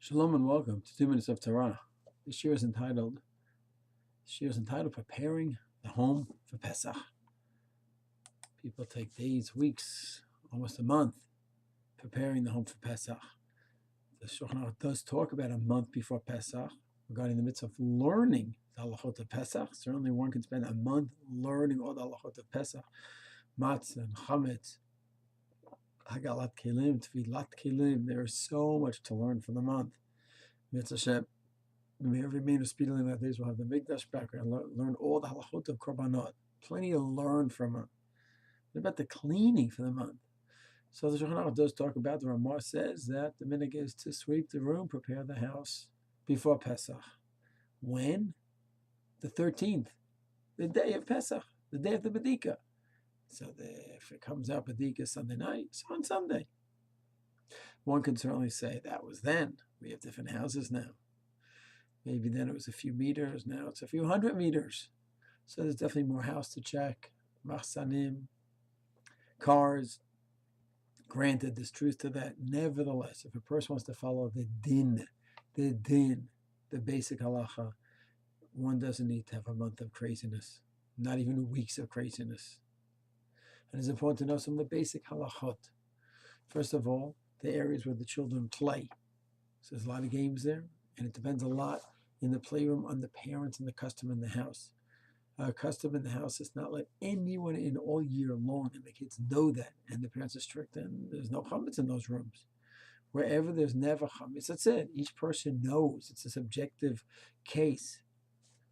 Shalom and welcome to 2 Minutes of Torah. This year is entitled Preparing the Home for Pesach. People take days, weeks, almost a month preparing the home for Pesach. The Shulchan Aruch does talk about a month before Pesach regarding the mitzvah of learning the halachot of Pesach. Certainly one can spend a month learning all the halachot of Pesach, matzah and chametz, hagalat kelim, tfilat kelim. There is so much to learn for the month. Mitzvah Hashem, may every man who speedily in that days will have the Mikdash back and learn all the halachot of korbanot. Plenty to learn for a month. What about the cleaning for the month? So the Shulchan Aruch does talk about, the Ramah says that the minhag is to sweep the room, prepare the house before Pesach. When? The 13th, the day of Pesach, the day of the Badika. So if it comes out Badika Sunday night, so on Sunday. One can certainly say that was then. We have different houses now. Maybe then it was a few meters, now it's a few hundred meters. So there's definitely more house to check, machsanim, cars. Granted, there's truth to that. Nevertheless, if a person wants to follow the basic halacha, one doesn't need to have a month of craziness, not even weeks of craziness. And it's important to know some of the basic halachot. First of all, the areas where the children play. So there's a lot of games there, and it depends a lot in the playroom on the parents and the custom in the house. Custom in the house is not let anyone in all year long, and the kids know that, and the parents are strict, and there's no chametz in those rooms. Wherever there's never chametz, that's it. Each person knows. It's a subjective case.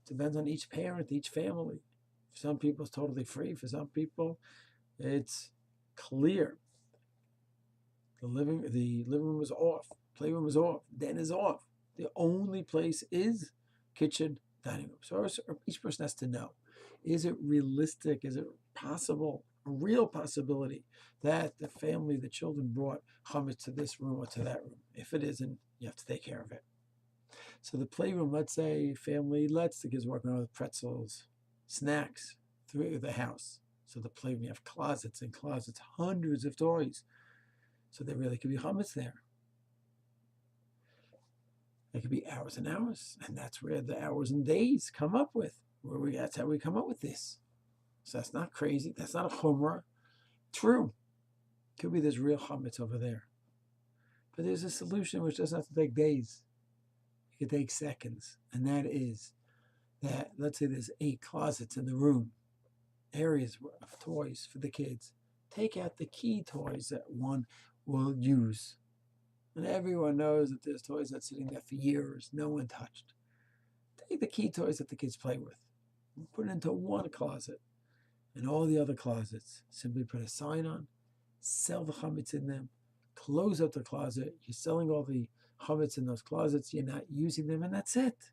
It depends on each parent, each family. For some people, it's totally free. For some people, it's clear. The living room is off. Playroom is off. Den is off. The only place is kitchen, dining room. So each person has to know, is it realistic? Is it possible, a real possibility that the family, the children brought chametz to this room or to that room? If it isn't, you have to take care of it. So the playroom, let's say family lets the kids walk around with pretzels, snacks through the house. So the playroom, you have closets and closets, hundreds of toys. So there really could be chametz there. It could be hours and hours, and that's where the hours and days come up with. That's how we come up with this. So that's not crazy. That's not a chumrah. True. Could be there's real chametz over there. But there's a solution which doesn't have to take days. It could take seconds. And that is that, let's say there's 8 closets in the room, areas of toys for the kids. Take out the key toys that one will use. And everyone knows that there's toys that's sitting there for years, no one touched. Take the key toys that the kids play with, put it into one closet, and all the other closets, simply put a sign on, sell the chametz in them, close up the closet, you're selling all the chametz in those closets, you're not using them, and that's it.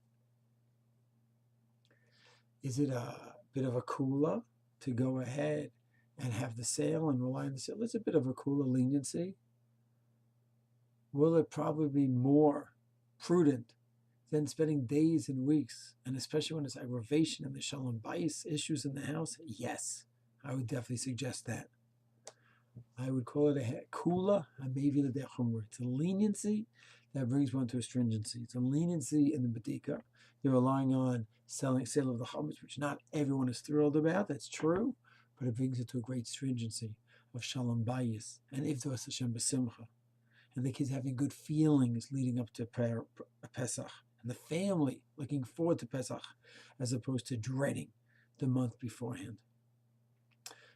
Is it a bit of a kula to go ahead and have the sale and rely on the sale? It's a bit of a kula leniency. Will it probably be more prudent than spending days and weeks, and especially when it's aggravation and the shalom bayis issues in the house? Yes, I would definitely suggest that. I would call it a kula, a maybe the dechumra. It's a leniency that brings one to a stringency. It's a leniency in the badika. You're relying on sale of the chametz, which not everyone is thrilled about. That's true, but it brings it to a great stringency of shalom bayis and ivdos Hashem b'simcha. And the kids having good feelings leading up to Pesach, and the family looking forward to Pesach, as opposed to dreading the month beforehand.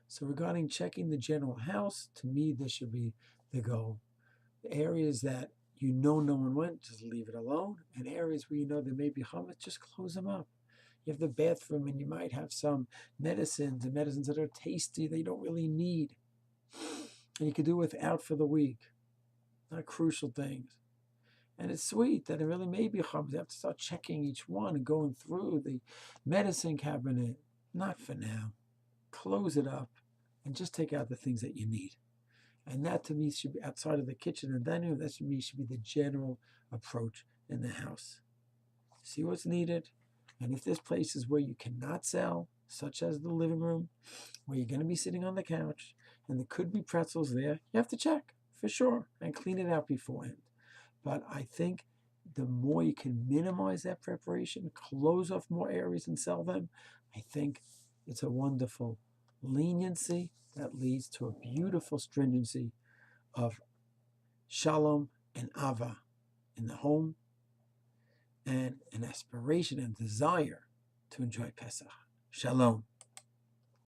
So regarding checking the general house, to me, this should be the goal. The areas that you know no one went, just leave it alone. And areas where you know there may be chametz, just close them up. You have the bathroom, and you might have some medicines that are tasty that you don't really need. And you could do without for the week. Not crucial things. And it's sweet that it really may be chametz. You have to start checking each one and going through the medicine cabinet. Not for now. Close it up and just take out the things that you need. And that to me should be outside of the kitchen and dining room. That to me should be the general approach in the house. See what's needed. And if there's places where you cannot sell, such as the living room, where you're going to be sitting on the couch, and there could be pretzels there, you have to check for sure and clean it out beforehand. But I think the more you can minimize that preparation, close off more areas and sell them, I think it's a wonderful leniency that leads to a beautiful stringency of shalom and ava in the home, and an aspiration and desire to enjoy Pesach. Shalom.